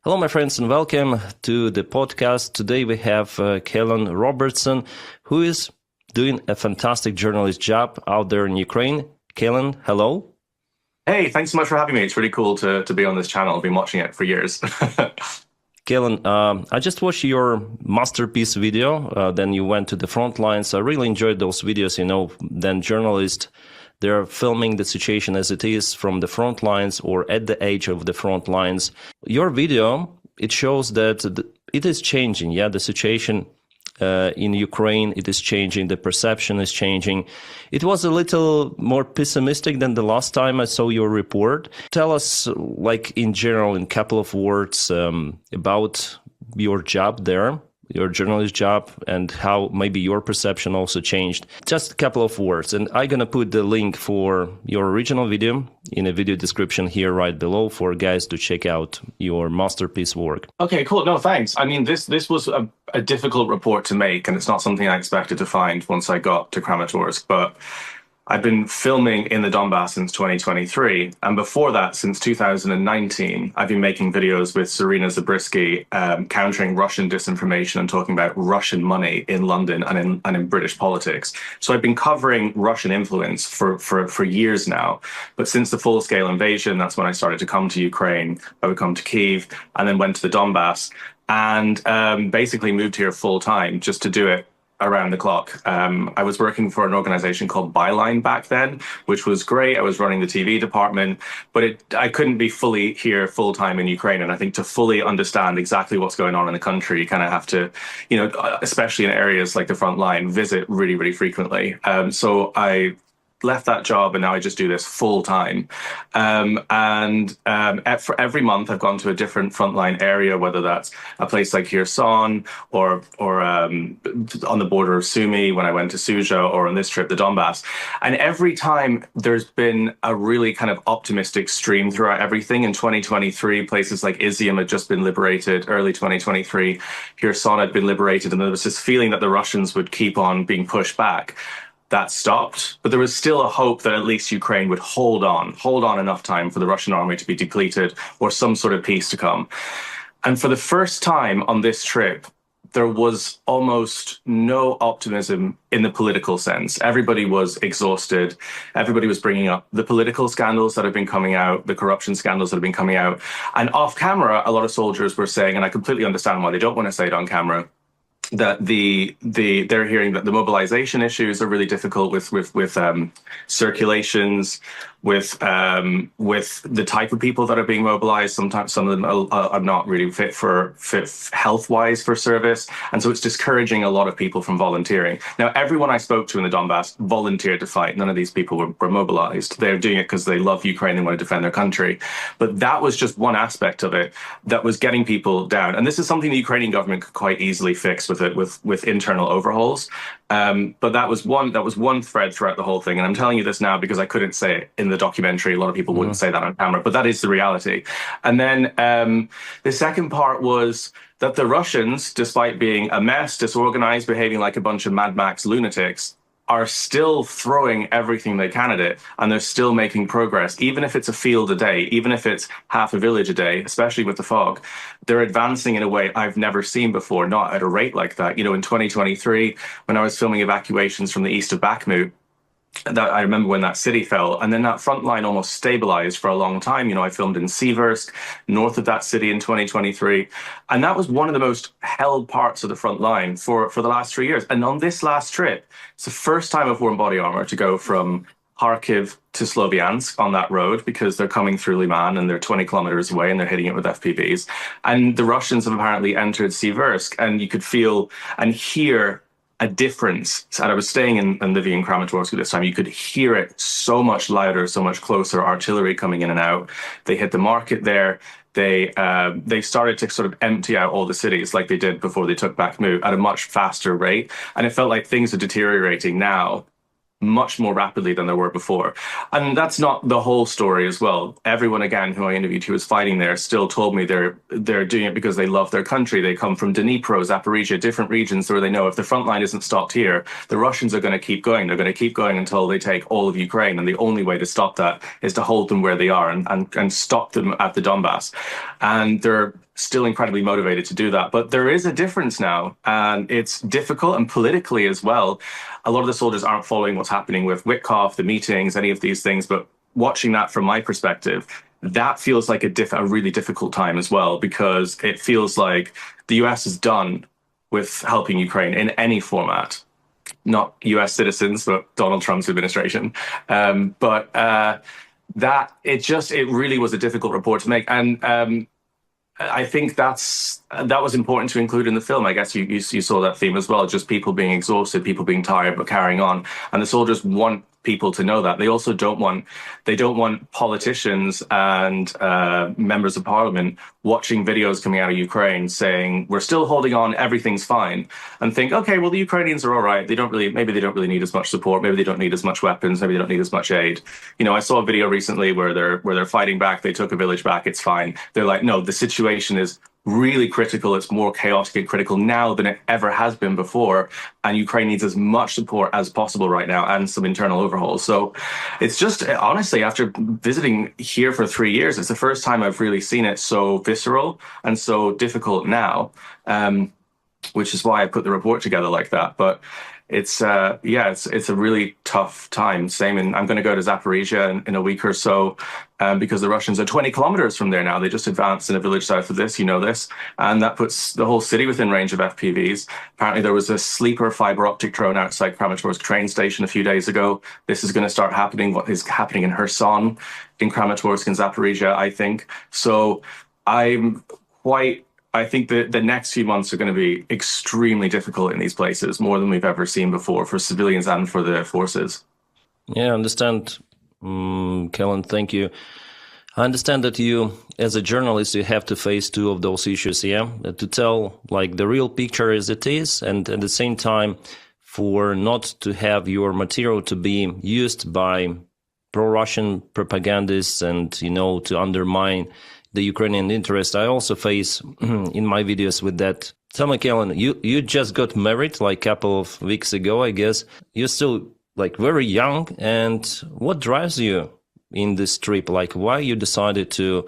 Hello, my friends, and welcome to the podcast. Today we have Caolan Robertson, who is doing a fantastic journalist job out there in Ukraine. Caolan, hello. Hey, thanks so much for having me. It's really cool to be on this channel. I've been watching it for years. Caolan, I just watched your masterpiece video. Then you went to the front lines. I really enjoyed those videos. Then journalists, they're filming the situation as it is from the front lines or at the edge of the front lines. Your video, it shows that it is changing. Yeah, the situation in Ukraine, it is changing. The perception is changing. It was a little more pessimistic than the last time I saw your report. Tell us, like in general, in a couple of words about your job there, your journalist job, and how maybe your perception also changed. Just a couple of words. And I'm going to put the link for your original video in a video description here right below for guys to check out your masterpiece work. Okay, cool. No, thanks. I mean, this was a difficult report to make, and it's not something I expected to find once I got to Kramatorsk, but I've been filming in the Donbass since 2023, and before that, since 2019, I've been making videos with Serena Zabriskie, countering Russian disinformation and talking about Russian money in London and in British politics. So I've been covering Russian influence for years now, but since the full-scale invasion, that's when I started to come to Ukraine. I would come to Kyiv and then went to the Donbass and basically moved here full-time just to do it around the clock. I was working for an organization called Byline back then, which was great. I was running the TV department, but I couldn't be fully here full time in Ukraine. And I think to fully understand exactly what's going on in the country, you kind of have to, especially in areas like the front line, visit really, really frequently. So I left that job and now I just do this full time. For every month I've gone to a different frontline area, whether that's a place like Kherson or on the border of Sumy when I went to Suja, or on this trip, the Donbass. And every time there's been a really kind of optimistic stream throughout everything. In 2023, places like Izium had just been liberated. Early 2023, Kherson had been liberated. And there was this feeling that the Russians would keep on being pushed back. That stopped, but there was still a hope that at least Ukraine would hold on enough time for the Russian army to be depleted or some sort of peace to come. And for the first time on this trip, there was almost no optimism in the political sense. Everybody was exhausted. Everybody was bringing up the political scandals that have been coming out, the corruption scandals that have been coming out. And off camera, a lot of soldiers were saying, and I completely understand why they don't want to say it on camera, that they're hearing that the mobilization issues are really difficult with circulations, with the type of people that are being mobilized. Sometimes some of them are not really fit health wise for service, and so it's discouraging a lot of people from volunteering. Now, everyone I spoke to in the Donbass volunteered to fight. None of these people were mobilized. They're doing it because they love Ukraine and want to defend their country. But that was just one aspect of it that was getting people down, and this is something the Ukrainian government could quite easily fix with internal overhauls. But that was one thread throughout the whole thing. And I'm telling you this now because I couldn't say it in the documentary. A lot of people wouldn't say that on camera, but that is the reality. And then the second part was that the Russians, despite being a mess, disorganized, behaving like a bunch of Mad Max lunatics, are still throwing everything they can at it, and they're still making progress. Even if it's a field a day, even if it's half a village a day, especially with the fog, they're advancing in a way I've never seen before, not at a rate like that. In 2023, when I was filming evacuations from the east of Bakhmut, that I remember when that city fell, and then that front line almost stabilized for a long time. I filmed in Siversk, north of that city in 2023, and that was one of the most held parts of the front line for the last 3 years. And on this last trip, it's the first time I've worn body armor to go from Kharkiv to Sloviansk on that road, because they're coming through Liman and they're 20 kilometers away and they're hitting it with FPVs. And the Russians have apparently entered Siversk, and you could feel and hear a difference. And I was staying in Lviv and Kramatorsk at this time. You could hear it so much louder, so much closer, artillery coming in and out. They hit the market there. They started to sort of empty out all the cities like they did before they took Bakhmut at a much faster rate. And it felt like things are deteriorating now much more rapidly than there were before. And that's not the whole story as well. Everyone, again, who I interviewed who was fighting there still told me they're doing it because they love their country. They come from Dnipro, Zaporizhia, different regions where they know if the front line isn't stopped here, the Russians are going to keep going. They're going to keep going until they take all of Ukraine. And the only way to stop that is to hold them where they are and stop them at the Donbass. And they're still incredibly motivated to do that. But there is a difference now, and it's difficult, and politically as well. A lot of the soldiers aren't following what's happening with Witkoff, the meetings, any of these things. But watching that from my perspective, that feels like a really difficult time as well, because it feels like the US is done with helping Ukraine in any format. Not US citizens, but Donald Trump's administration. That it really was a difficult report to make. And I think that was important to include in the film. I guess you saw that theme as well, just people being exhausted, people being tired, but carrying on. And the soldiers want people to know that. They also don't want politicians and members of parliament watching videos coming out of Ukraine saying, we're still holding on, everything's fine, and think, okay, well, the Ukrainians are all right. Maybe they don't really need as much support. Maybe they don't need as much weapons. Maybe they don't need as much aid. You know, I saw a video recently where they're fighting back. They took a village back. It's fine. They're like, no, the situation is really critical. It's more chaotic and critical now than it ever has been before. And Ukraine needs as much support as possible right now, and some internal overhauls. So it's just, honestly, after visiting here for 3 years, it's the first time I've really seen it so visceral and so difficult now, which is why I put the report together like that. But it's a really tough time. I'm going to go to Zaporizhia in a week or so, because the Russians are 20 kilometers from there now. They just advanced in a village south of this, this, and that puts the whole city within range of FPVs. Apparently there was a sleeper fiber optic drone outside Kramatorsk train station a few days ago. This is going to start happening, what is happening in Kherson, in Kramatorsk and Zaporizhia, I think. So I think that the next few months are going to be extremely difficult in these places, more than we've ever seen before, for civilians and for the forces. Yeah, I understand. Caolan, thank you. I understand that you, as a journalist, you have to face two of those issues, yeah? To tell like the real picture as it is, and at the same time, for not to have your material to be used by pro-Russian propagandists and, to undermine the Ukrainian interest. I also face in my videos with that. Tell me, Caolan, you just got married like a couple of weeks ago, I guess. You're still like very young. And what drives you in this trip? Like why you decided to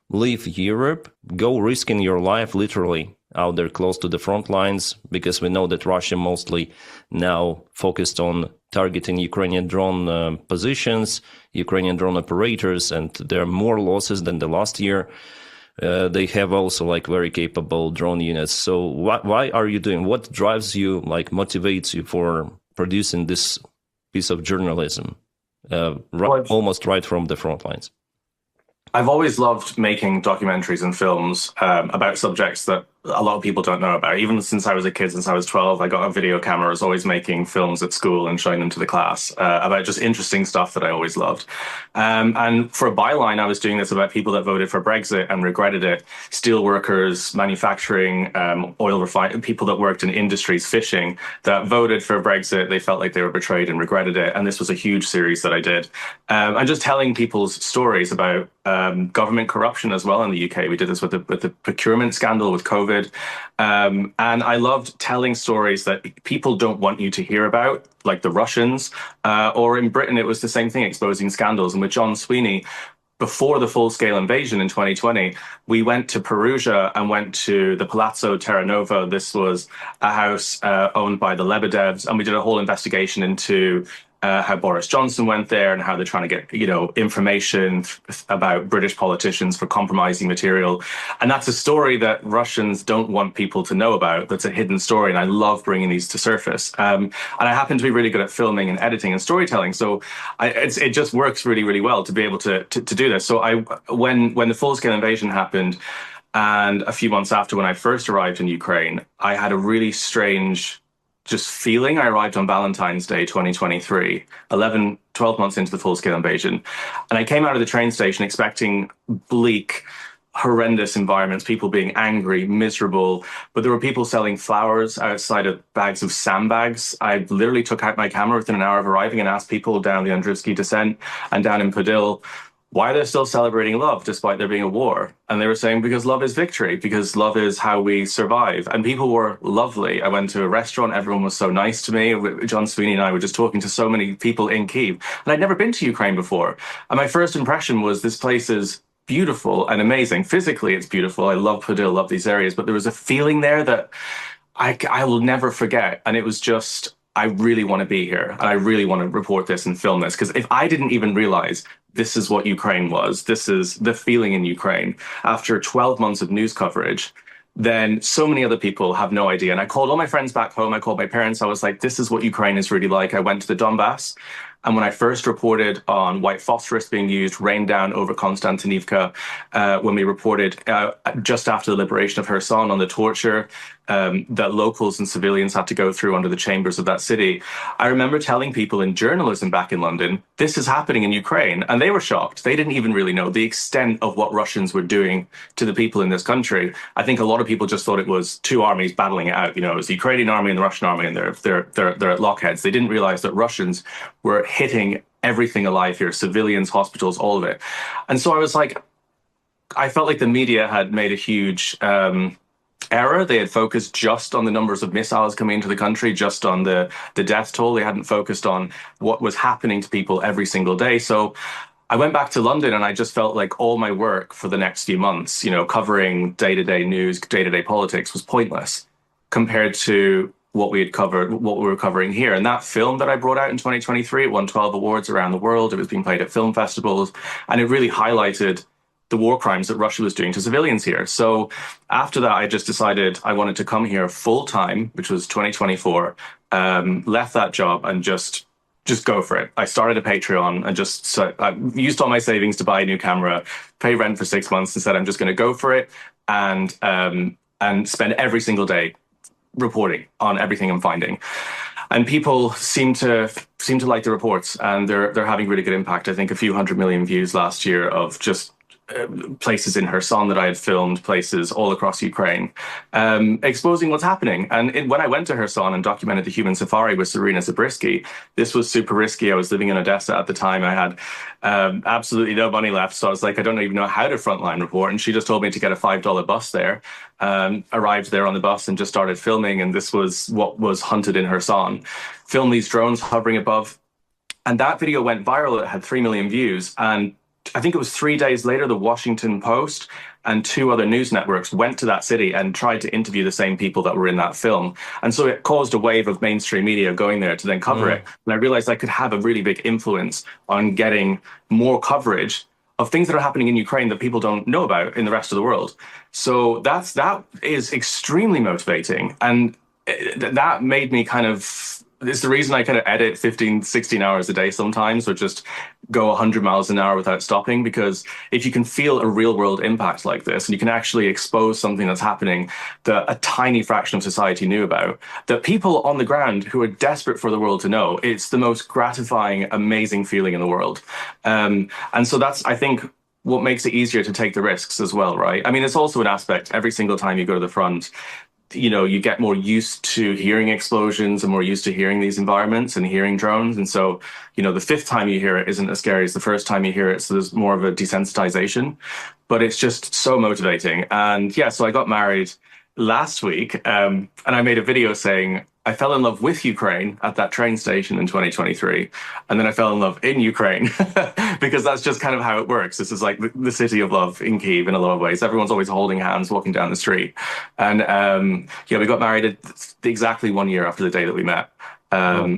leave Europe, go risking your life literally out there close to the front lines? Because we know that Russia mostly now focused on targeting Ukrainian drone positions, Ukrainian drone operators, and there are more losses than the last year. They have also like very capable drone units. So why are you doing? What drives you, like motivates you for producing this piece of journalism, almost right from the front lines? I've always loved making documentaries and films about subjects that a lot of people don't know about. Even since I was a kid, since I was 12, I got a video camera. I was always making films at school and showing them to the class about just interesting stuff that I always loved. And for a byline, I was doing this about people that voted for Brexit and regretted it. Steel workers, manufacturing, oil refining, people that worked in industries, fishing, that voted for Brexit. They felt like they were betrayed and regretted it. And this was a huge series that I did. And just telling people's stories about government corruption as well in the UK. We did this with the procurement scandal with COVID. And I loved telling stories that people don't want you to hear about, like the Russians, or in Britain, it was the same thing, exposing scandals. And with John Sweeney, before the full-scale invasion in 2020, we went to Perugia and went to the Palazzo Terranova. This was a house owned by the Lebedevs, and we did a whole investigation into how Boris Johnson went there and how they're trying to get, information about British politicians for compromising material. And that's a story that Russians don't want people to know about. That's a hidden story. And I love bringing these to surface. And I happen to be really good at filming and editing and storytelling. So it just works really, really well to be able to do this. So when the full-scale invasion happened, and a few months after when I first arrived in Ukraine, I had a really strange just feeling. I arrived on Valentine's Day 2023, 12 months into the full-scale invasion. And I came out of the train station expecting bleak, horrendous environments, people being angry, miserable. But there were people selling flowers outside of bags of sandbags. I literally took out my camera within an hour of arriving and asked people down the Andrivsky descent and down in Podil why they're still celebrating love despite there being a war. And they were saying, because love is victory, because love is how we survive. And people were lovely. I went to a restaurant, everyone was so nice to me. John Sweeney and I were just talking to so many people in Kyiv. And I'd never been to Ukraine before. And my first impression was this place is beautiful and amazing. Physically, it's beautiful. I love Padil, love these areas, but there was a feeling there that I will never forget. And it was just, I really want to be here and I really want to report this and film this. Because if I didn't even realize this is what Ukraine was, this is the feeling in Ukraine after 12 months of news coverage, then so many other people have no idea. And I called all my friends back home. I called my parents. I was like, this is what Ukraine is really like. I went to the Donbass. And when I first reported on white phosphorus being used, rained down over Konstantinivka, when we reported just after the liberation of Kherson on the torture that locals and civilians had to go through under the chambers of that city, I remember telling people in journalism back in London, this is happening in Ukraine. And they were shocked. They didn't even really know the extent of what Russians were doing to the people in this country. I think a lot of people just thought it was two armies battling it out. You know, it was the Ukrainian army and the Russian army, and they're at lockheads. They didn't realize that Russians were hitting everything alive here, civilians, hospitals, all of it. And so I was like, I felt like the media had made a huge error. They had focused just on the numbers of missiles coming into the country, just on the death toll. They hadn't focused on what was happening to people every single day. So I went back to London and I just felt like all my work for the next few months, you know, covering day-to-day news, day-to-day politics was pointless compared to what we had covered, what we were covering here. And that film that I brought out in 2023, it won 12 awards around the world. It was being played at film festivals, and it really highlighted the war crimes that Russia was doing to civilians here. So after that, I just decided I wanted to come here full time, which was 2024, left that job and just go for it. I started a Patreon and I used all my savings to buy a new camera, pay rent for 6 months, and said, I'm just going to go for it and spend every single day reporting on everything I'm finding. And people seem to like the reports, and they're having really good impact. I think a few 100 million views last year of just places in Kherson that I had filmed, places all across Ukraine, exposing what's happening. And when I went to Kherson and documented the human safari with Serena Zabriskie, this was super risky. I was living in Odessa at the time. I had absolutely no money left. So I was like, I don't even know how to frontline report. And she just told me to get a $5 bus there. Arrived there on the bus and just started filming. And this was what was hunted in Kherson. Filmed these drones hovering above. And that video went viral. It had 3 million views. And I think it was 3 days later, the Washington Post and 2 other news networks went to that city and tried to interview the same people that were in that film. And so it caused a wave of mainstream media going there to then cover it. And I realized I could have a really big influence on getting more coverage of things that are happening in Ukraine that people don't know about in the rest of the world. So that is extremely motivating. And that made me it's the reason I kind of edit 15, 16 hours a day sometimes, or just go 100 miles an hour without stopping. Because if you can feel a real world impact like this, and you can actually expose something that's happening that a tiny fraction of society knew about, that people on the ground who are desperate for the world to know, it's the most gratifying, amazing feeling in the world. And so that's, I think, what makes it easier to take the risks as well, right? I mean, it's also an aspect. Every single time you go to the front, you know, you get more used to hearing explosions and more used to hearing these environments and hearing drones. And so, you know, the 5th time you hear it isn't as scary as the first time you hear it. So there's more of a desensitization, but it's just so motivating. And yeah, so I got married last week, and I made a video saying I fell in love with Ukraine at that train station in 2023. And then I fell in love in Ukraine because that's just kind of how it works. This is like the city of love in Kyiv in a lot of ways. Everyone's always holding hands, walking down the street. And yeah, we got married exactly 1 year after the day that we met.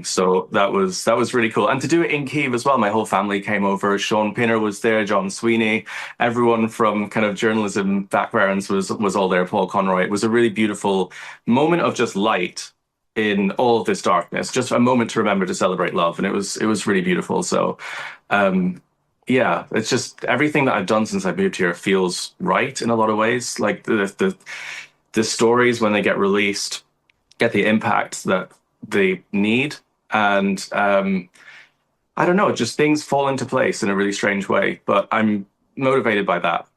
So that was really cool. And to do it in Kyiv as well, my whole family came over. Sean Pinner was there, John Sweeney, everyone from kind of journalism backgrounds was all there, Paul Conroy. It was a really beautiful moment of just light in all of this darkness, just a moment to remember to celebrate love. And it was really beautiful. So yeah, it's just everything that I've done since I moved here feels right in a lot of ways. Like the stories, when they get released, get the impact that they need. And I don't know, just things fall into place in a really strange way. But I'm motivated by that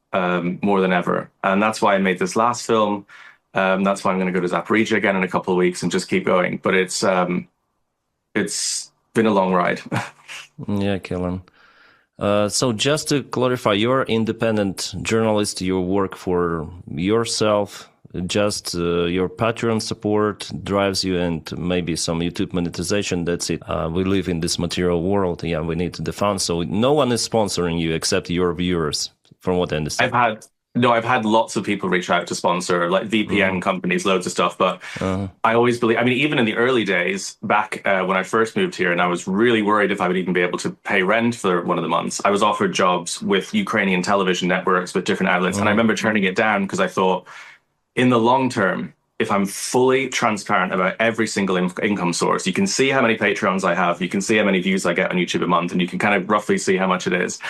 more than ever. And that's why I made this last film. That's why I'm going to go to Zaporizhia again in a couple of weeks and just keep going. But it's been a long ride. Yeah, Caolan. So just to clarify, you're an independent journalist. You work for yourself. Just your Patreon support drives you, and maybe some YouTube monetization. That's it. We live in this material world. Yeah, we need the funds. So no one is sponsoring you except your viewers from what I understand. I've had lots of people reach out to sponsor, like VPN companies, loads of stuff. But I always believe, I mean, even in the early days, back when I first moved here, and I was really worried if I would even be able to pay rent for one of the months, I was offered jobs with Ukrainian television networks with different outlets. And I remember turning it down because I thought, in the long term, if I'm fully transparent about every single income source, you can see how many Patreons I have, you can see how many views I get on YouTube a month, and you can kind of roughly see how much it is.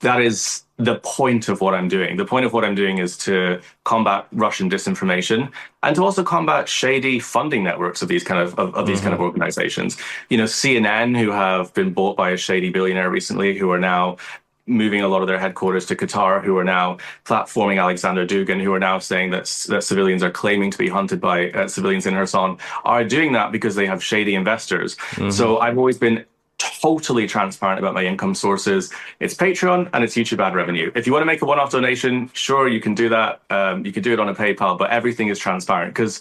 That is the point of what I'm doing. The point of what I'm doing is to combat Russian disinformation and to also combat shady funding networks of these kind of these kind of organizations. You know, CNN, who have been bought by a shady billionaire recently, who are now moving a lot of their headquarters to Qatar, who are now platforming Alexander Dugin, who are now saying that civilians are claiming to be hunted by civilians in Kherson, are doing that because they have shady investors. So I've always been totally transparent about my income sources. It's Patreon and it's YouTube ad revenue. If you want to make a one-off donation, sure, you can do that. You can do it on a PayPal, but everything is transparent because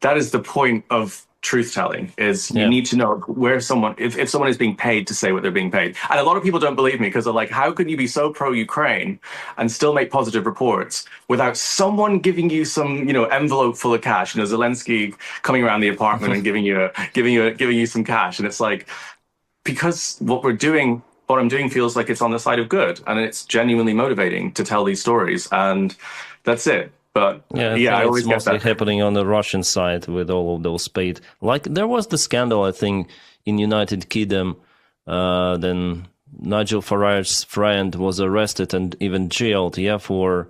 that is the point of truth telling. Is you need to know where someone, if someone is being paid to say what they're being paid. And a lot of people don't believe me because they're like, how can you be so pro-Ukraine and still make positive reports without someone giving you some, you know, envelope full of cash? You know, Zelensky coming around the apartment and giving you some cash. And it's like, because what I'm doing feels like it's on the side of good, and it's genuinely motivating to tell these stories, and that's it. But I always it's mostly happening on the Russian side with all of those paid. Like there was the scandal, I think, in United Kingdom. Then Nigel Farage's friend was arrested and even jailed, for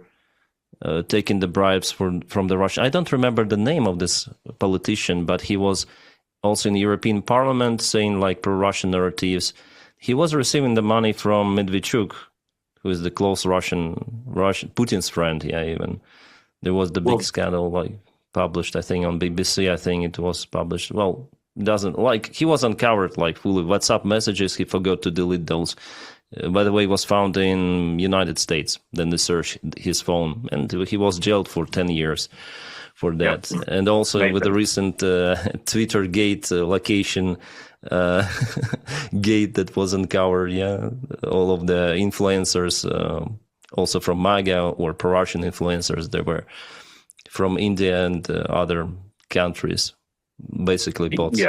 taking the bribes from the Russian. I don't remember the name of this politician, but he was also in the European Parliament saying like pro-Russian narratives. He was receiving the money from Medvedchuk, who is the close Russian Putin's friend. Even there was the big scandal like published, I think, on BBC. I think it was published. Well, doesn't like he was uncovered like fully WhatsApp messages. He forgot to delete those. By the way, it was found in United States. Then they searched his phone, and he was jailed for 10 years. For that, and also with the recent Twitter gate location gate that was uncovered, all of the influencers, also from MAGA or pro-Russian influencers, they were from India and other countries, basically bots.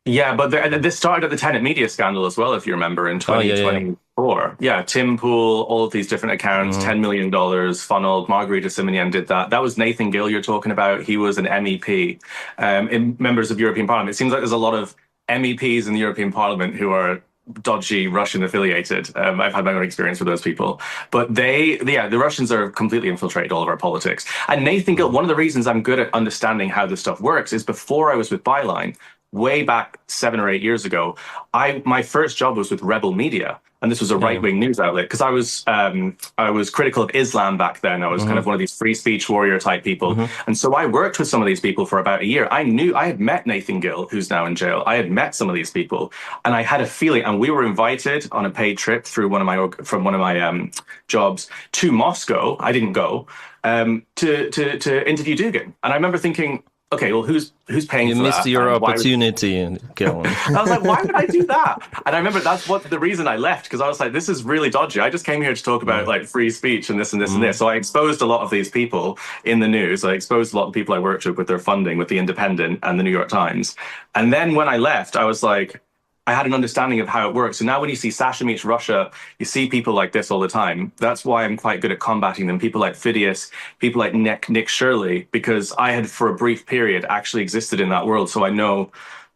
Yeah, but this started at the Tenet Media scandal as well, if you remember, in 2024. Tim Pool, all of these different accounts, $10 million funneled. Margarita Simonyan did that. That was Nathan Gill you're talking about. He was an MEP, in members of European Parliament. It seems like there's a lot of MEPs in the European Parliament who are dodgy Russian affiliated. I've had my own experience with those people, but the Russians are completely infiltrated all of our politics. And Nathan Gill, one of the reasons I'm good at understanding how this stuff works is before I was with Byline, way back 7 or 8 years ago, my first job was with Rebel Media, and this was a right-wing news outlet because I was critical of Islam back then. I was kind of one of these free speech warrior type people, and so I worked with some of these people for about a year. I had met Nathan Gill, who's now in jail. I had met some of these people, and I had a feeling. And we were invited on a paid trip through one of my jobs to Moscow. I didn't go to interview Dugin, and I remember thinking, okay, well, who's paying for that? You missed your opportunity, Caolan. I was like, why would I do that? And I remember that's the reason I left, because I was like, this is really dodgy. I just came here to talk about like free speech and this and this and this. So I exposed a lot of these people in the news. I exposed a lot of people I worked with their funding with The Independent and the New York Times. And then when I left, I was like, I had an understanding of how it works. So now when you see Sasha Meets Russia, you see people like this all the time. That's why I'm quite good at combating them. People like Phidias, people like Nick Shirley, because I had for a brief period actually existed in that world. So I know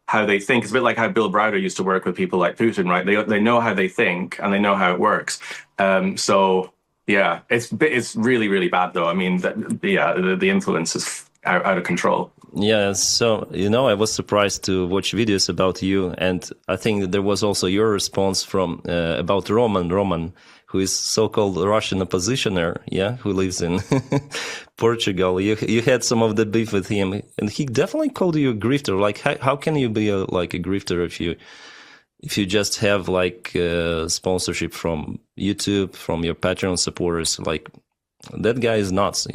how they think. It's a bit like how Bill Browder used to work with people like Putin, right? They know how they think and they know how it works. So yeah, it's really, really bad though. I mean, the influence is out of control. Yeah, so, I was surprised to watch videos about you, and I think that there was also your response from about Roman, who is so-called Russian oppositioner, who lives in Portugal. You had some of the beef with him, and he definitely called you a grifter. Like, how can you be a grifter if you just have like sponsorship from YouTube, from your Patreon supporters? Like, that guy is nuts,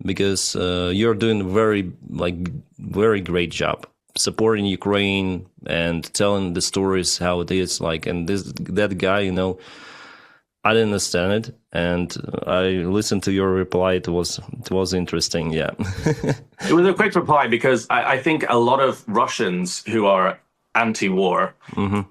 because you're doing very great job supporting Ukraine and telling the stories how it is like. And that guy, I didn't understand it, and I listened to your reply. It was interesting. Yeah. It was a quick reply because I think a lot of Russians who are anti-war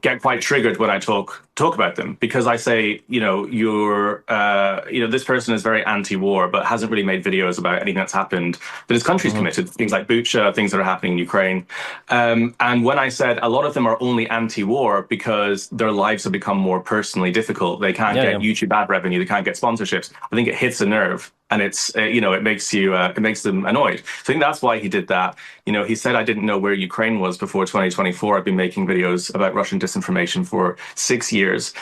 get quite triggered when I talk about them, because I say, this person is very anti-war but hasn't really made videos about anything that's happened that his country's committed, things like Bucha, things that are happening in Ukraine. And when I said a lot of them are only anti-war because their lives have become more personally difficult, they can't get YouTube ad revenue, they can't get sponsorships, I think it hits a nerve. And it's, it makes them annoyed. So I think that's why he did that. He said, I didn't know where Ukraine was before 2024. I've been making videos about Russian disinformation for 6 years.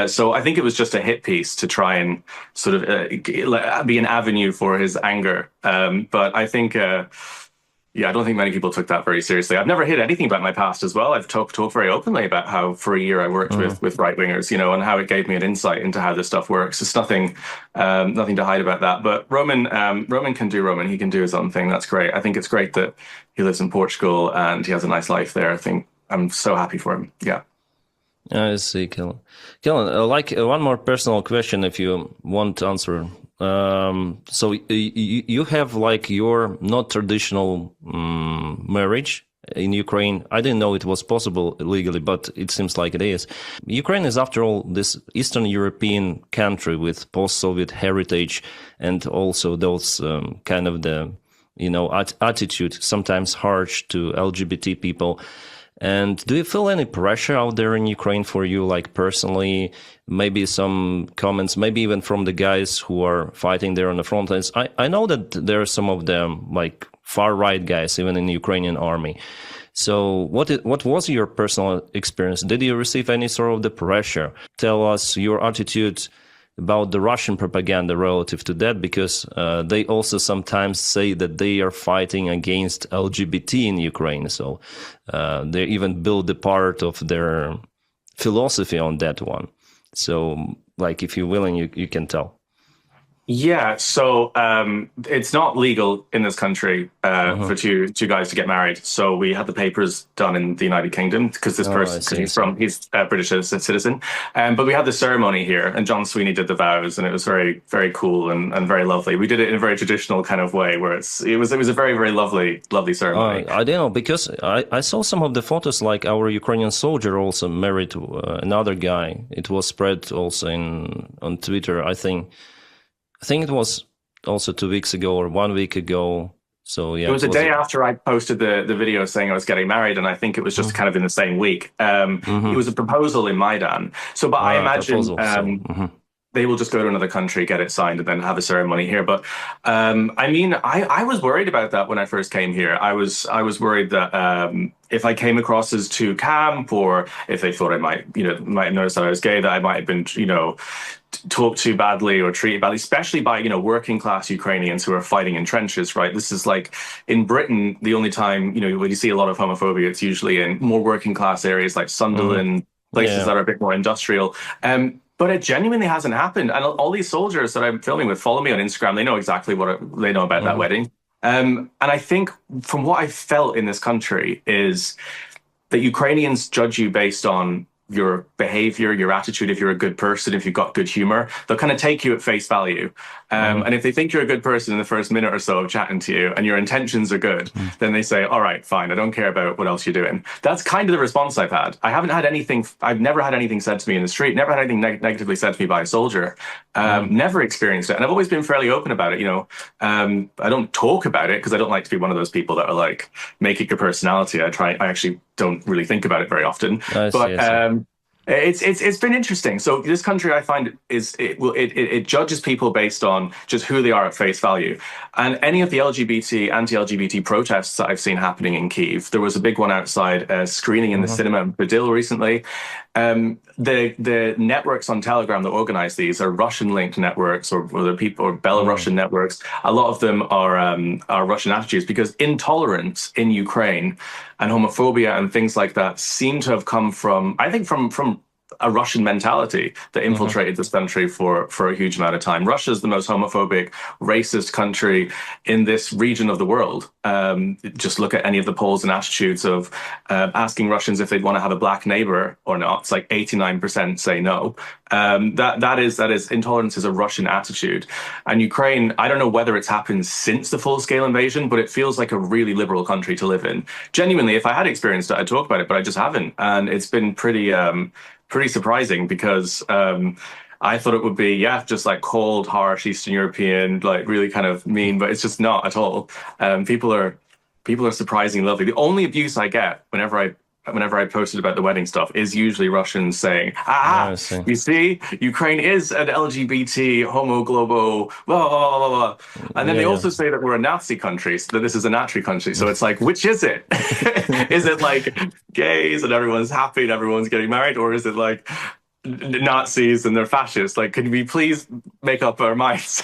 So I think it was just a hit piece to try and sort of be an avenue for his anger. But I think... I don't think many people took that very seriously. I've never hid anything about my past as well. I've talked very openly about how for a year I worked with right-wingers, and how it gave me an insight into how this stuff works. It's nothing to hide about that. But Roman can do Roman. He can do his own thing. That's great. I think it's great that he lives in Portugal and he has a nice life there. I think I'm so happy for him. Yeah. I see, Caolan. Caolan, one more personal question, if you want to answer. So you have your not traditional marriage in Ukraine. I didn't know it was possible legally, but it seems like it is. Ukraine is, after all, this Eastern European country with post-Soviet heritage, and also those kind of the attitude, sometimes harsh to LGBT people. And do you feel any pressure out there in Ukraine for you, personally? Maybe some comments, maybe even from the guys who are fighting there on the front lines. I know that there are some of them, far-right guys, even in the Ukrainian army. So what was your personal experience? Did you receive any sort of the pressure? Tell us your attitude about the Russian propaganda relative to that, because they also sometimes say that they are fighting against LGBT in Ukraine. So they even build a part of their philosophy on that one. So, if you're willing, you can tell. Yeah, so it's not legal in this country for two guys to get married. So we had the papers done in the United Kingdom because this person, he's a British citizen. But we had the ceremony here, and John Sweeney did the vows, and it was very, very cool and very lovely. We did it in a very traditional kind of way, where it was a very, very lovely ceremony. I don't know, because I saw some of the photos, our Ukrainian soldier also married another guy. It was spread also on Twitter, I think it was also 2 weeks ago or 1 week ago. So yeah, it was a day after I posted the video saying I was getting married, and I think it was just kind of in the same week. It was a proposal in Maidan. So, but I imagine they will just go to another country, get it signed, and then have a ceremony here. But I was worried about that when I first came here. I was worried that if I came across as too camp, or if they thought I might notice that I was gay, that I might have been talked too badly or treated badly, especially by working class Ukrainians who are fighting in trenches. Right, this is in Britain, the only time when you see a lot of homophobia, it's usually in more working class areas like Sunderland, places that are a bit more industrial. But it genuinely hasn't happened. And all these soldiers that I'm filming with follow me on Instagram. They know exactly what they know about that wedding. And I think from what I felt in this country is that Ukrainians judge you based on your behavior, your attitude. If you're a good person, if you've got good humor, they'll kind of take you at face value. And if they think you're a good person in the first minute or so of chatting to you and your intentions are good, then they say, all right, fine, I don't care about what else you're doing. That's kind of the response I've had. I've never had anything said to me in the street, never had anything negatively said to me by a soldier, never experienced it. And I've always been fairly open about it. I don't talk about it because I don't like to be one of those people that are make it your personality. I actually don't really think about it very often. It's been interesting. So this country, I find, it judges people based on just who they are at face value. And any of the anti-LGBT protests that I've seen happening in Kyiv, there was a big one outside screening in the cinema in Badil recently. The networks on Telegram that organize these are Russian-linked networks, or Belarusian networks. A lot of them are Russian attitudes, because intolerance in Ukraine and homophobia and things like that seem to have come from a Russian mentality that infiltrated this country for a huge amount of time. Russia's the most homophobic, racist country in this region of the world. Just look at any of the polls and attitudes of asking Russians if they'd want to have a black neighbor or not. It's like 89% say no. That is intolerance is a Russian attitude. And Ukraine, I don't know whether it's happened since the full-scale invasion, but it feels like a really liberal country to live in. Genuinely, if I had experienced it, I'd talk about it, but I just haven't. And it's been pretty surprising because I thought it would be, just like cold, harsh Eastern European, like really kind of mean, but it's just not at all. People are surprisingly lovely. The only abuse I get whenever I posted about the wedding stuff is usually Russians saying, you see, Ukraine is an LGBT homo globo, blah, blah, blah, blah, blah. And then they also say that we're a Nazi country, so that this is a Nazi country. So it's like, which is it? Is it like gays and everyone's happy and everyone's getting married? Or is it like Nazis and they're fascists? Like, could we please make up our minds?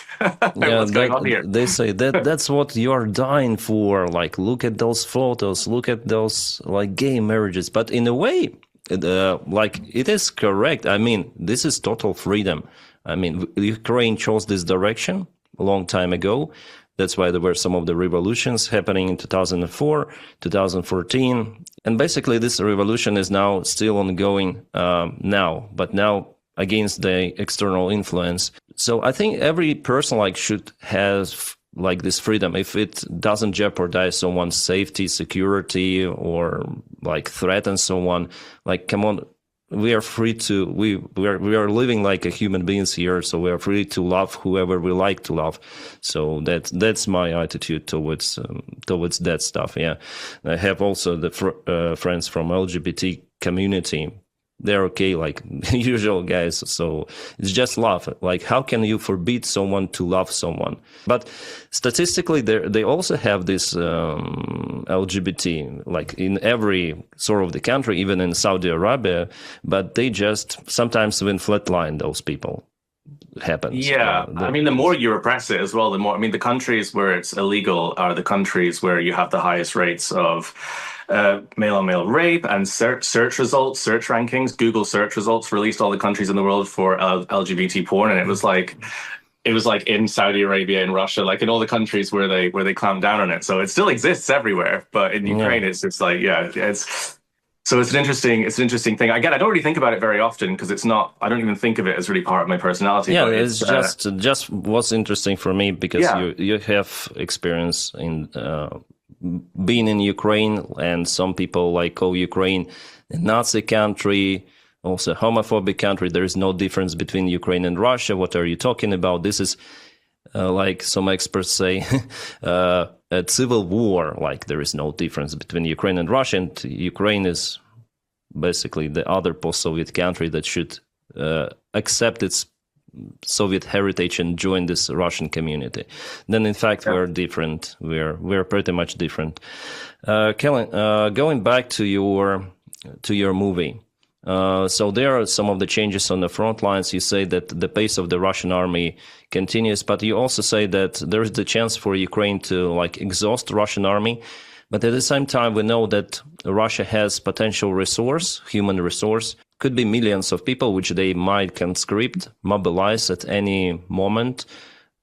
What's going on here? They say that's what you're dying for. Like, look at those photos, look at those like gay marriages. But in a way, like it is correct. I mean, this is total freedom. I mean, Ukraine chose this direction a long time ago. That's why there were some of the revolutions happening in 2004, 2014. And basically this revolution is now still ongoing now, but now against the external influence. So I think every person like should have like this freedom if it doesn't jeopardize someone's safety, security, or like threaten someone. Like, come on. We are free to we are living like a human beings here, so we are free to love whoever we like to love. So that's my attitude towards that stuff. Yeah, I have also the friends from LGBT community. They're okay, like usual guys. So it's just love. Like, how can you forbid someone to love someone? But statistically, they also have this LGBT, like in every sort of the country, even in Saudi Arabia. But they just sometimes even flatline those people. Happens. Yeah, I mean, the more you repress it as well, the more. I mean, the countries where it's illegal are the countries where you have the highest rates of male-on-male rape and search results, search rankings. Google search results released all the countries in the world for LGBT porn, and it was like in Saudi Arabia, in Russia, like in all the countries where they clamp down on it. So it still exists everywhere, but in Ukraine, it's just like So it's an interesting thing. Again, I don't really think about it very often because it's not. I don't even think of it as really part of my personality. Yeah, but it's just what's interesting for me because you have experience in being in Ukraine, and some people like call Ukraine a Nazi country, also a homophobic country. There is no difference between Ukraine and Russia. What are you talking about? This is like some experts say. A civil war, like there is no difference between Ukraine and Russia, and Ukraine is basically the other post-Soviet country that should accept its Soviet heritage and join this Russian community. Then, in fact, we're different. We're pretty much different. Caolan, going back to your movie. So there are some of the changes on the front lines. You say that the pace of the Russian army continues, but you also say that there is the chance for Ukraine to like exhaust Russian army. But at the same time, we know that Russia has potential resource, human resource, could be millions of people, which they might conscript, mobilize at any moment.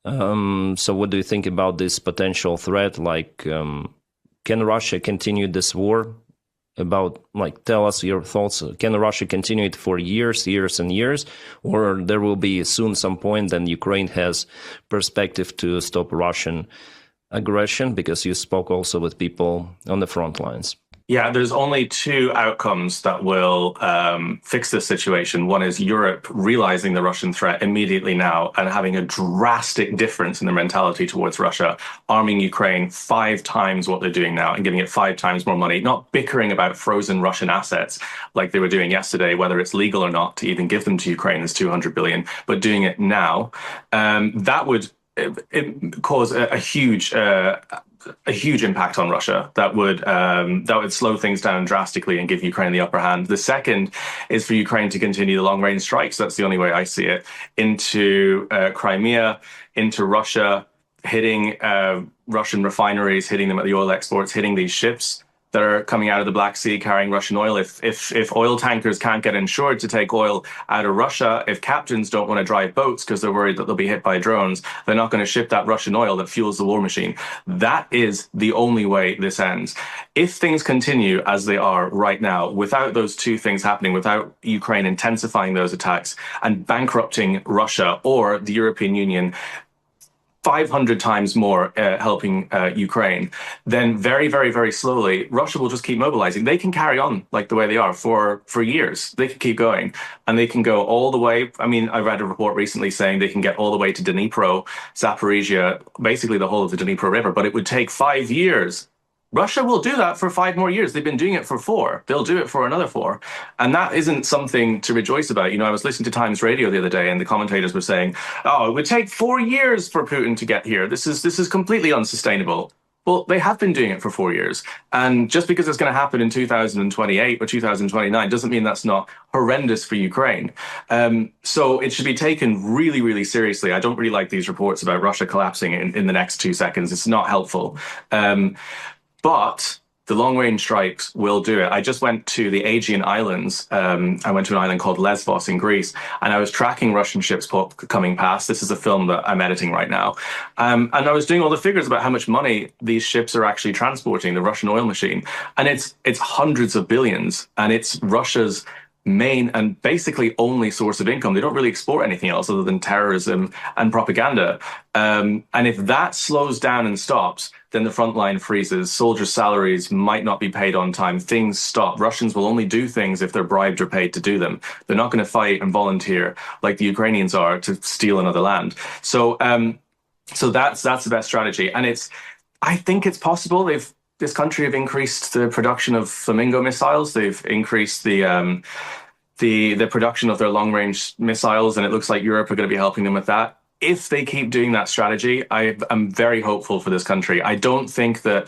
So what do you think about this potential threat? Like, can Russia continue this war? Tell us your thoughts. Can Russia continue it for years and years, or there will be soon some point then Ukraine has perspective to stop Russian aggression? Because you spoke also with people on the front lines. Yeah, there's only two outcomes that will fix this situation. One is Europe realizing the Russian threat immediately now and having a drastic difference in their mentality towards Russia, arming Ukraine 5 times what they're doing now and giving it 5 times more money, not bickering about frozen Russian assets like they were doing yesterday, whether it's legal or not to even give them to Ukraine, is 200 billion, but doing it now. That would cause a huge impact on Russia that would slow things down drastically and give Ukraine the upper hand. The second is for Ukraine to continue the long-range strikes. That's the only way I see it, into Crimea, into Russia, hitting Russian refineries, hitting them at the oil exports, hitting these ships, that are coming out of the Black Sea carrying Russian oil. If oil tankers can't get insured to take oil out of Russia, if captains don't want to drive boats because they're worried that they'll be hit by drones, they're not going to ship that Russian oil that fuels the war machine. That is the only way this ends. If things continue as they are right now, without those two things happening, without Ukraine intensifying those attacks and bankrupting Russia or the European Union 500 times more helping Ukraine, then very, very, very slowly, Russia will just keep mobilizing. They can carry on like the way they are for years. They can keep going, and they can go all the way. I mean, I read a report recently saying they can get all the way to Dnipro, Zaporizhia, basically the whole of the Dnipro River, but it would take 5 years. Russia will do that for 5 more years. They've been doing it for 4. They'll do it for another 4. And that isn't something to rejoice about. You know, I was listening to Times Radio the other day, and the commentators were saying, oh, it would take 4 years for Putin to get here. This is completely unsustainable. Well, they have been doing it for 4 years. And just because it's going to happen in 2028 or 2029 doesn't mean that's not horrendous for Ukraine. So it should be taken really, really seriously. I don't really like these reports about Russia collapsing in the next 2 seconds. It's not helpful. But the long-range strikes will do it. I just went to the Aegean Islands. I went to an island called Lesbos in Greece, and I was tracking Russian ships coming past. This is a film that I'm editing right now. And I was doing all the figures about how much money these ships are actually transporting, the Russian oil machine. And it's hundreds of billions, and it's Russia's main and basically only source of income. They don't really export anything else other than terrorism and propaganda. And if that slows down and stops, then the front line freezes. Soldiers' salaries might not be paid on time. Things stop. Russians will only do things if they're bribed or paid to do them. They're not going to fight and volunteer like the Ukrainians are to steal another land. So that's the best strategy. And I think it's possible. This country have increased the production of Flamingo missiles. They've increased the production of their long-range missiles, and it looks like Europe are going to be helping them with that. If they keep doing that strategy, I'm very hopeful for this country. I don't think that,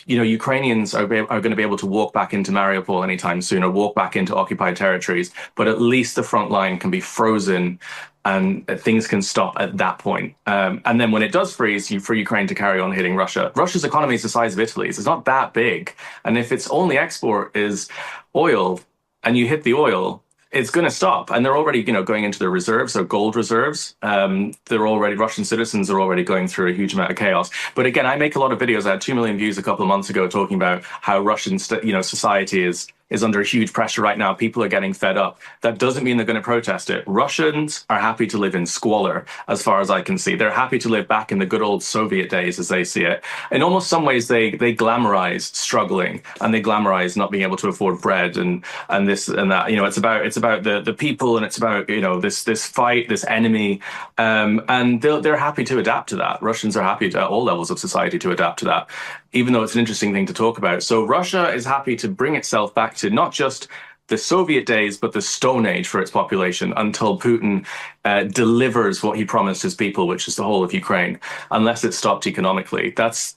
Ukrainians are going to be able to walk back into Mariupol anytime soon or walk back into occupied territories, but at least the front line can be frozen and things can stop at that point. And then when it does freeze, for Ukraine to carry on hitting Russia. Russia's economy is the size of Italy's. It's not that big. And if its only export is oil and you hit the oil, it's going to stop. And they're already, going into their reserves, their gold reserves. Russian citizens are already going through a huge amount of chaos. But again, I make a lot of videos. I had 2 million views a couple of months ago talking about how Russian, society is under huge pressure right now. People are getting fed up. That doesn't mean they're going to protest it. Russians are happy to live in squalor, as far as I can see. They're happy to live back in the good old Soviet days, as they see it. In almost some ways, they glamorize struggling, and they glamorize not being able to afford bread and this and that. It's about the people, and it's about this fight, this enemy, and they're happy to adapt to that. Russians are happy at all levels of society to adapt to that, even though it's an interesting thing to talk about. So Russia is happy to bring itself back to not just the Soviet days, but the Stone Age for its population until Putin delivers what he promised his people, which is the whole of Ukraine, unless it's stopped economically. That's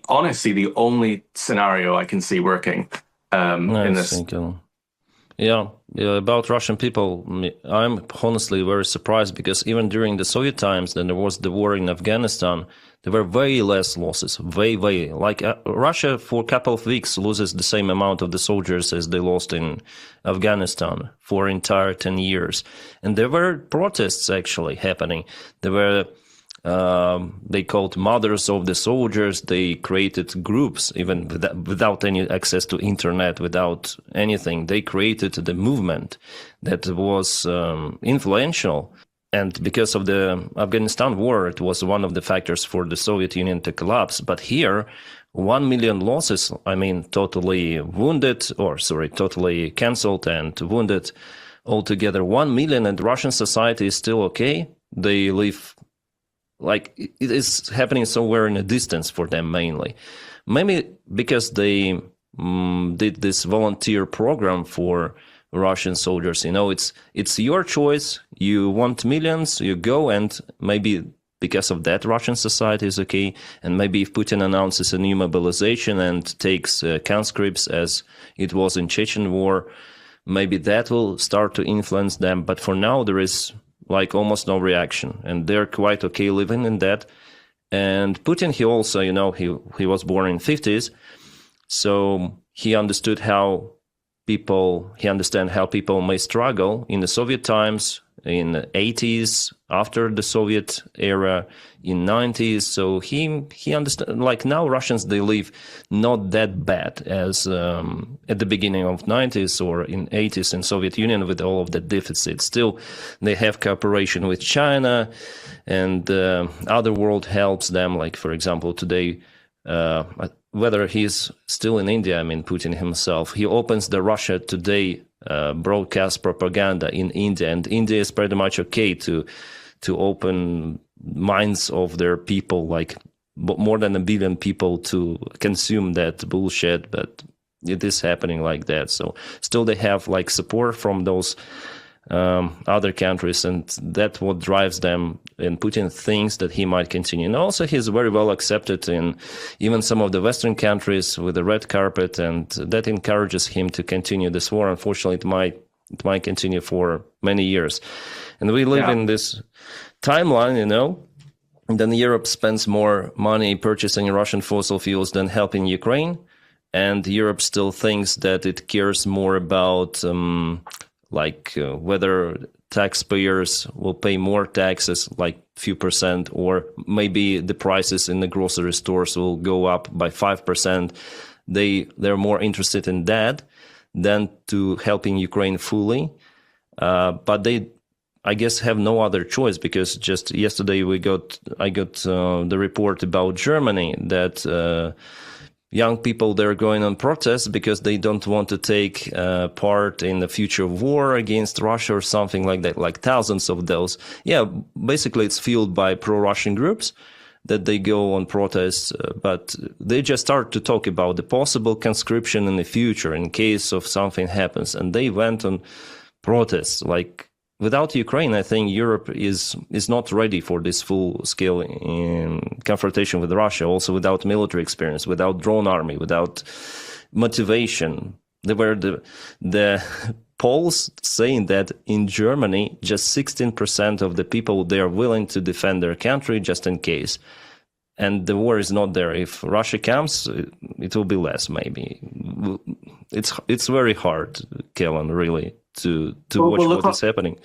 honestly the only scenario I can see working in this. Thank you. Yeah, about Russian people, I'm honestly very surprised, because even during the Soviet times, then there was the war in Afghanistan, there were way less losses, way. Like Russia for a couple of weeks loses the same amount of the soldiers as they lost in Afghanistan for entire 10 years. And there were protests actually happening. There were, they called Mothers of the Soldiers. They created groups, even without any access to internet, without anything. They created the movement that was influential. And because of the Afghanistan war, it was one of the factors for the Soviet Union to collapse. But here, 1 million losses, totally cancelled and wounded altogether. 1 million, and Russian society is still okay. They live like it is happening somewhere in a distance for them mainly. Maybe because they did this volunteer program for Russian soldiers. It's your choice. You want millions, you go, and maybe because of that, Russian society is okay. And maybe if Putin announces a new mobilization and takes conscripts, as it was in Chechen war, maybe that will start to influence them. But for now, there is like almost no reaction, and they're quite okay living in that. And Putin, he also, he was born in 50s. So he understood how people may struggle in the Soviet times, in the 80s, after the Soviet era, in 90s. So he understand, like now Russians, they live not that bad as at the beginning of 90s or in 80s in Soviet Union with all of the deficit. Still, they have cooperation with China, and other world helps them. Like, for example, today, whether he's still in India, I mean, Putin himself, he opens the Russia Today broadcast propaganda in India, and India is pretty much okay to open minds of their people, like more than 1 billion people, to consume that bullshit. But it is happening like that. So still they have like support from those other countries, and that's what drives them. And Putin thinks that he might continue. And also he's very well accepted in even some of the Western countries with the red carpet, and that encourages him to continue this war. Unfortunately, it might continue for many years. And we live in this timeline, and then Europe spends more money purchasing Russian fossil fuels than helping Ukraine. And Europe still thinks that it cares more about whether taxpayers will pay more taxes, like few percent, or maybe the prices in the grocery stores will go up by 5%. They're more interested in that than to helping Ukraine fully. But they, I guess, have no other choice, because just yesterday I got the report about Germany that young people, they're going on protests because they don't want to take part in the future war against Russia or something like that, like thousands of those. Yeah, basically it's fueled by pro-Russian groups that they go on protests, but they just start to talk about the possible conscription in the future in case of something happens. And they went on protests. Like, without Ukraine, I think Europe is not ready for this full-scale confrontation with Russia. Also, without military experience, without drone army, without motivation. There were the polls saying that in Germany, just 16% of the people, they are willing to defend their country just in case. And the war is not there. If Russia comes, it will be less, maybe. It's very hard, Caolan, really, to watch what is happening.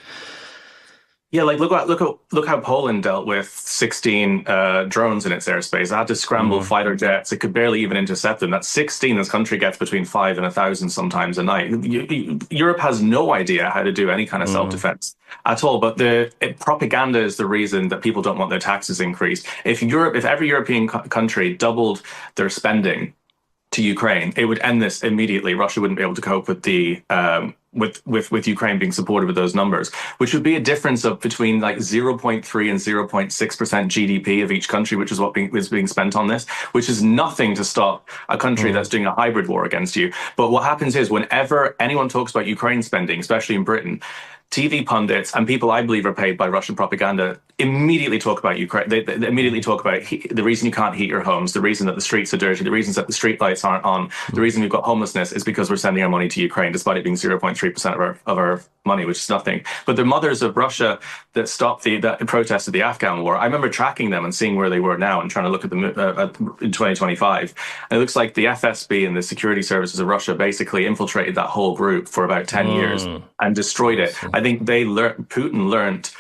Yeah, like look how Poland dealt with 16 drones in its airspace. It had to scramble fighter jets. It could barely even intercept them. That's 16. This country gets between 5 and 1,000 sometimes a night. Europe has no idea how to do any kind of self-defense at all. But propaganda is the reason that people don't want their taxes increased. If every European country doubled their spending to Ukraine, it would end this immediately. Russia wouldn't be able to cope with the with Ukraine being supported with those numbers, which would be a difference of between like 0.3 and 0.6% GDP of each country, which is what is being spent on this, which is nothing to stop a country that's doing a hybrid war against you. But what happens is whenever anyone talks about Ukraine spending, especially in Britain, TV pundits and people I believe are paid by Russian propaganda immediately talk about Ukraine. They immediately talk about the reason you can't heat your homes, the reason that the streets are dirty, the reasons that the street lights aren't on, the reason we've got homelessness is because we're sending our money to Ukraine, despite it being 0.3% of our money, which is nothing. But the mothers of Russia that stopped the protest of the Afghan war, I remember tracking them and seeing where they were now and trying to look at them in 2025. And it looks like the FSB and the security services of Russia basically infiltrated that whole group for about 10 years and destroyed it. I think Putin learned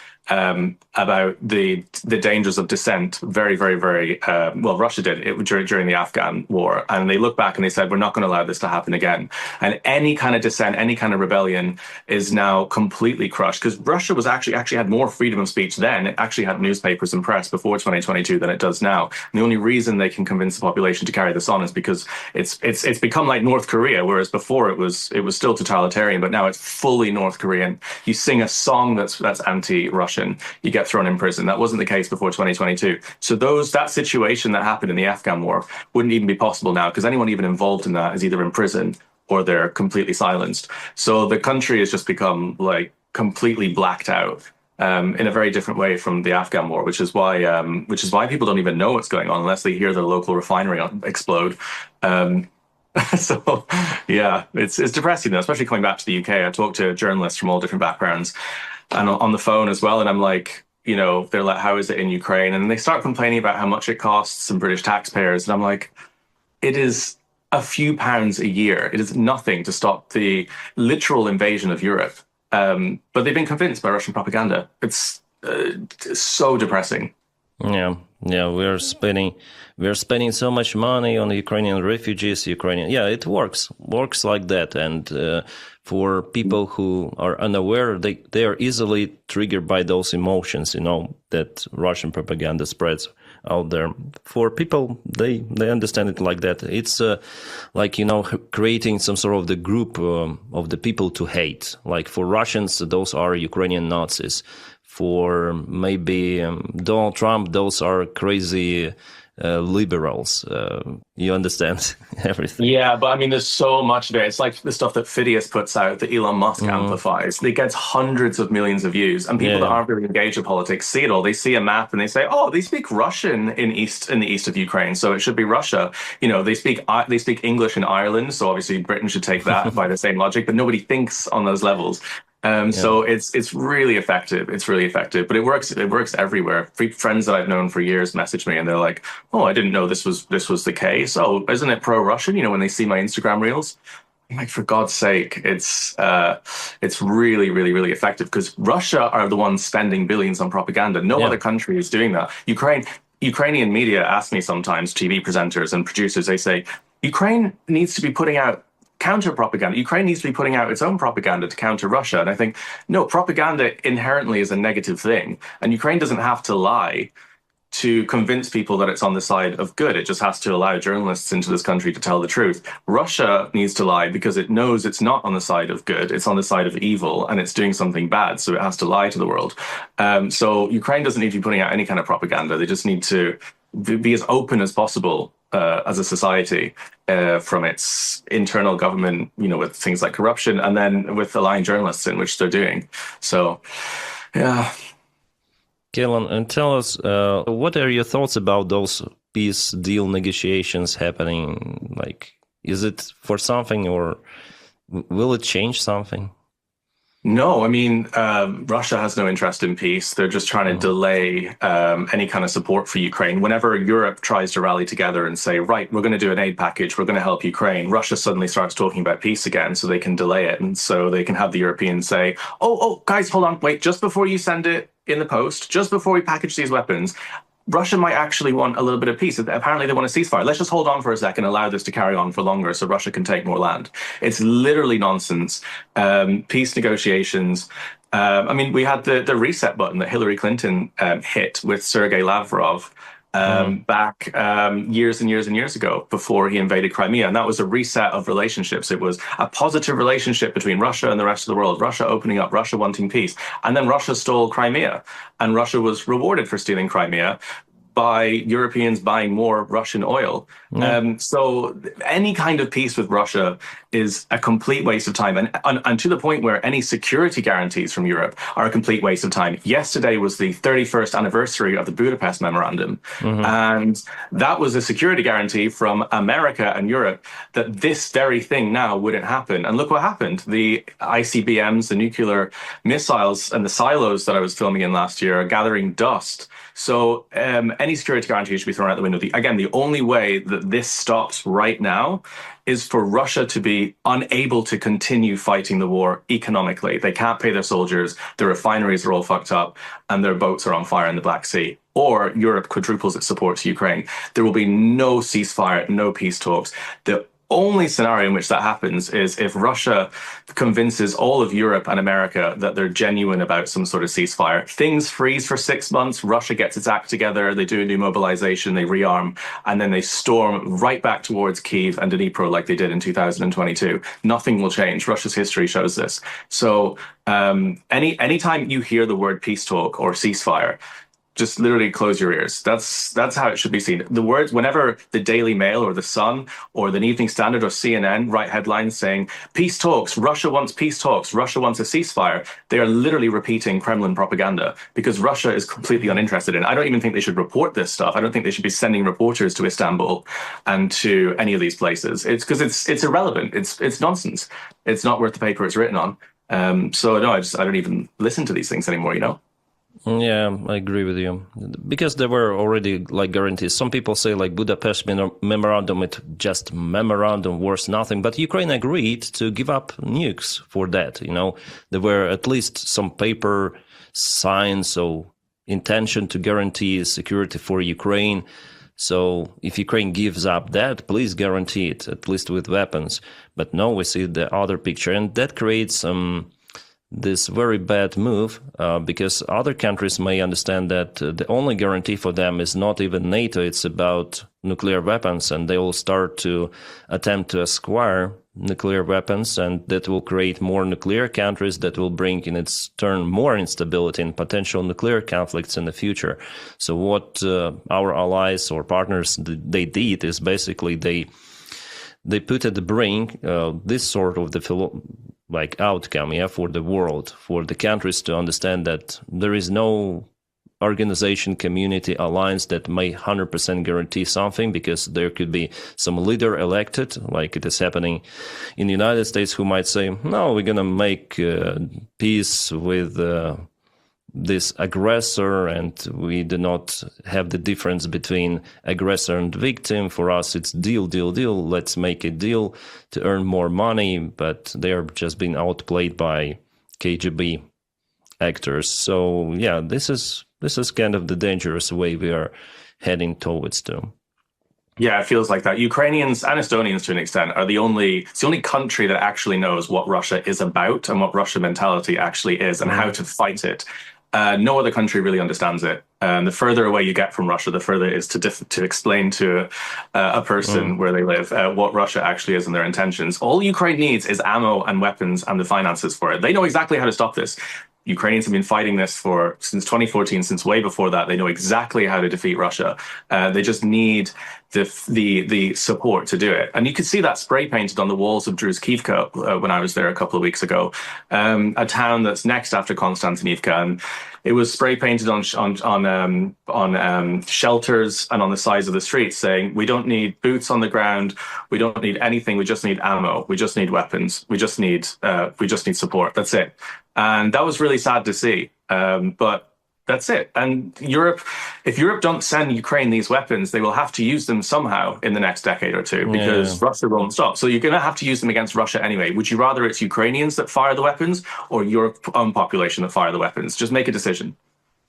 about the dangers of dissent very, very, very well. Russia did it during the Afghan war, and they look back and they said, we're not going to allow this to happen again. And any kind of dissent, any kind of rebellion is now completely crushed, because Russia was actually had more freedom of speech then. It actually had newspapers and press before 2022 than it does now. And the only reason they can convince the population to carry this on is because it's become like North Korea, whereas before it was still totalitarian, but now it's fully North Korean. You sing a song that's anti-Russian, you get thrown in prison. That wasn't the case before 2022. So that situation that happened in the Afghan war wouldn't even be possible now, because anyone even involved in that is either in prison or they're completely silenced. So the country has just become like completely blacked out in a very different way from the Afghan war, which is why people don't even know what's going on unless they hear their local refinery explode. So yeah, it's depressing though, especially coming back to the UK. I talked to journalists from all different backgrounds and on the phone as well. And I'm like, they're like, how is it in Ukraine? And they start complaining about how much it costs some British taxpayers. And I'm like, it is a few pounds a year. It is nothing to stop the literal invasion of Europe. But they've been convinced by Russian propaganda. It's so depressing. Yeah, yeah, we're spending so much money on Ukrainian refugees. Yeah, it works like that. And for people who are unaware, they are easily triggered by those emotions, that Russian propaganda spreads out there. For people, they understand it like that. It's like creating some sort of the group of the people to hate. Like for Russians, those are Ukrainian Nazis. For maybe Donald Trump, those are crazy liberals. You understand everything. Yeah, but I mean, there's so much of it. It's like the stuff that Phidias puts out that Elon Musk amplifies. It gets hundreds of millions of views, and people that aren't really engaged with politics see it all. They see a map and they say, "Oh, they speak Russian in the east of Ukraine, so it should be Russia." They speak English in Ireland, so obviously Britain should take that by the same logic. But nobody thinks on those levels. So it's really effective. It's really effective, but it works. It works everywhere. Friends that I've known for years message me, and they're like, "Oh, I didn't know this was the case. Oh, isn't it pro-Russian?" When they see my Instagram reels, I'm like, for God's sake, it's really, really, really effective because Russia are the ones spending billions on propaganda. No other country is doing that. Ukrainian media ask me sometimes, TV presenters and producers, they say, Ukraine needs to be putting out counter propaganda. Ukraine needs to be putting out its own propaganda to counter Russia. And I think, no, propaganda inherently is a negative thing. And Ukraine doesn't have to lie to convince people that it's on the side of good. It just has to allow journalists into this country to tell the truth. Russia needs to lie because it knows it's not on the side of good. It's on the side of evil and it's doing something bad. So it has to lie to the world. So Ukraine doesn't need to be putting out any kind of propaganda. They just need to be as open as possible as a society from its internal government, with things like corruption, and then with allowing journalists in, which they're doing. So, yeah. Caolan, and tell us, what are your thoughts about those peace deal negotiations happening? Like, is it for something, or will it change something? No, I mean, Russia has no interest in peace. They're just trying to delay any kind of support for Ukraine. Whenever Europe tries to rally together and say, right, we're going to do an aid package, we're going to help Ukraine, Russia suddenly starts talking about peace again so they can delay it. And so they can have the Europeans say, oh, guys, hold on, wait, just before you send it in the post, just before we package these weapons, Russia might actually want a little bit of peace. Apparently, they want a ceasefire. Let's just hold on for a second, allow this to carry on for longer so Russia can take more land. It's literally nonsense. Peace negotiations. I mean, we had the reset button that Hillary Clinton hit with Sergei Lavrov back years and years and years ago before he invaded Crimea. And that was a reset of relationships. It was a positive relationship between Russia and the rest of the world, Russia opening up, Russia wanting peace. And then Russia stole Crimea, and Russia was rewarded for stealing Crimea by Europeans buying more Russian oil. So any kind of peace with Russia is a complete waste of time. And to the point where any security guarantees from Europe are a complete waste of time. Yesterday was the 31st anniversary of the Budapest Memorandum. And that was a security guarantee from America and Europe that this very thing now wouldn't happen. And look what happened. The ICBMs, the nuclear missiles, and the silos that I was filming in last year are gathering dust. So any security guarantee should be thrown out the window. Again, the only way that this stops right now is for Russia to be unable to continue fighting the war economically. They can't pay their soldiers, their refineries are all fucked up, and their boats are on fire in the Black Sea. Or Europe quadruples its support to Ukraine. There will be no ceasefire, no peace talks. The only scenario in which that happens is if Russia convinces all of Europe and America that they're genuine about some sort of ceasefire. Things freeze for 6 months, Russia gets its act together, they do a new mobilization, they rearm, and then they storm right back towards Kyiv and Dnipro like they did in 2022. Nothing will change. Russia's history shows this. So anytime you hear the word peace talk or ceasefire, just literally close your ears. That's how it should be seen. The words, whenever the Daily Mail or the Sun or the Evening Standard or CNN write headlines saying, peace talks, Russia wants peace talks, Russia wants a ceasefire, they are literally repeating Kremlin propaganda because Russia is completely uninterested in it. I don't even think they should report this stuff. I don't think they should be sending reporters to Istanbul and to any of these places. It's because it's irrelevant. It's nonsense. It's not worth the paper it's written on. So no, I don't even listen to these things anymore, Yeah, I agree with you. Because there were already like guarantees. Some people say like Budapest memorandum, it just memorandum worth nothing. But Ukraine agreed to give up nukes for that. There were at least some paper signs, so intention to guarantee security for Ukraine. So if Ukraine gives up that, please guarantee it, at least with weapons. But no, we see the other picture, and that creates this very bad move, because other countries may understand that the only guarantee for them is not even NATO, it's about nuclear weapons, and they will start to attempt to acquire nuclear weapons, and that will create more nuclear countries that will bring in its turn more instability and potential nuclear conflicts in the future. So what our allies or partners, they did is basically they put at the brink this sort of outcome, for the world, for the countries to understand that there is no organization, community, alliance that may 100% guarantee something, because there could be some leader elected, like it is happening in the United States, who might say, no, we're going to make peace with this aggressor, and we do not have the difference between aggressor and victim. For us, it's deal. Let's make a deal to earn more money, but they are just being outplayed by KGB actors. So yeah, this is kind of the dangerous way we are heading towards to. Yeah, it feels like that. Ukrainians and Estonians, to an extent, it's the only country that actually knows what Russia is about and what Russian mentality actually is and how to fight it. No other country really understands it. The further away you get from Russia, the further it is to explain to a person where they live what Russia actually is and their intentions. All Ukraine needs is ammo and weapons and the finances for it. They know exactly how to stop this. Ukrainians have been fighting this since 2014, since way before that. They know exactly how to defeat Russia. They just need the support to do it. And you could see that spray painted on the walls of Druzhkivka when I was there a couple of weeks ago, a town that's next after Konstantinivka. And it was spray painted on shelters and on the sides of the streets, saying, we don't need boots on the ground. We don't need anything. We just need ammo. We just need weapons. We just need support. That's it. And that was really sad to see. But that's it. And if Europe don't send Ukraine these weapons, they will have to use them somehow in the next decade or two, because Russia won't stop. So you're going to have to use them against Russia anyway. Would you rather it's Ukrainians that fire the weapons or your own population that fire the weapons? Just make a decision.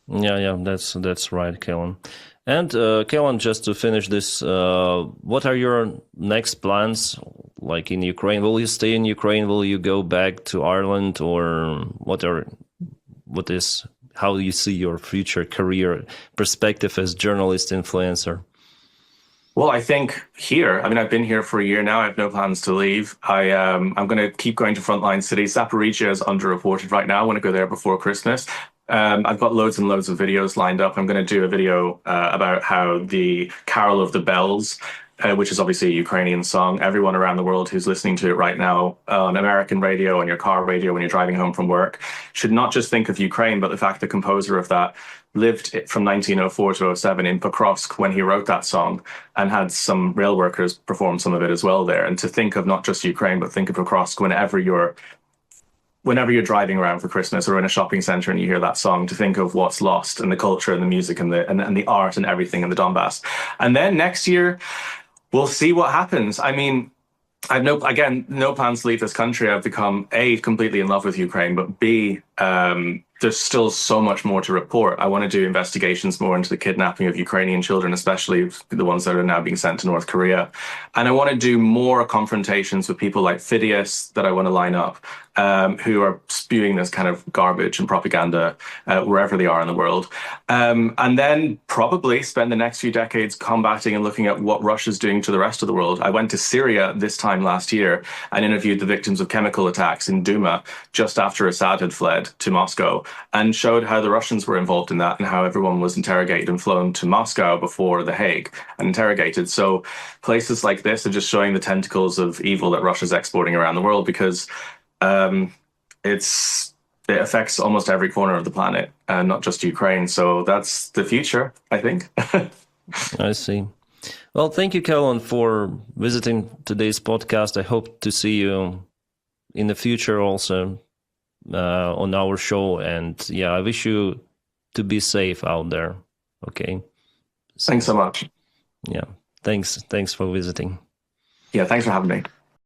Yeah, that's right, Caolan. And Caolan, just to finish this, what are your next plans, like in Ukraine? Will you stay in Ukraine? Will you go back to Ireland, or how do you see your future career perspective as journalist influencer? Well, I think here, I've been here for a year now. I have no plans to leave. I'm going to keep going to frontline cities. Zaporizhzhia is underreported right now. I want to go there before Christmas. I've got loads and loads of videos lined up. I'm going to do a video about how the Carol of the Bells, which is obviously a Ukrainian song. Everyone around the world who's listening to it right now on American radio, on your car radio, when you're driving home from work, should not just think of Ukraine, but the fact the composer of that lived from 1904 to 07 in Pokrovsk when he wrote that song, and had some rail workers perform some of it as well there. And to think of not just Ukraine, but think of Pokrovsk whenever you're driving around for Christmas or in a shopping center and you hear that song, to think of what's lost and the culture and the music and the art and everything in the Donbass. And then next year, we'll see what happens. I've no plans to leave this country. I've become A, completely in love with Ukraine, but B, there's still so much more to report. I want to do investigations more into the kidnapping of Ukrainian children, especially the ones that are now being sent to North Korea. And I want to do more confrontations with people like Phidias that I want to line up, who are spewing this kind of garbage and propaganda wherever they are in the world. And then probably spend the next few decades combating and looking at what Russia's doing to the rest of the world. I went to Syria this time last year and interviewed the victims of chemical attacks in Duma just after Assad had fled to Moscow, and showed how the Russians were involved in that and how everyone was interrogated and flown to Moscow before The Hague and interrogated. So places like this are just showing the tentacles of evil that Russia's exporting around the world, because it affects almost every corner of the planet, and not just Ukraine. So that's the future, I think. I see. Well, thank you, Caolan, for visiting today's podcast. I hope to see you in the future also on our show. And yeah, I wish you to be safe out there. Okay. Thanks so much. Yeah. Thanks for visiting. Yeah, thanks for having me.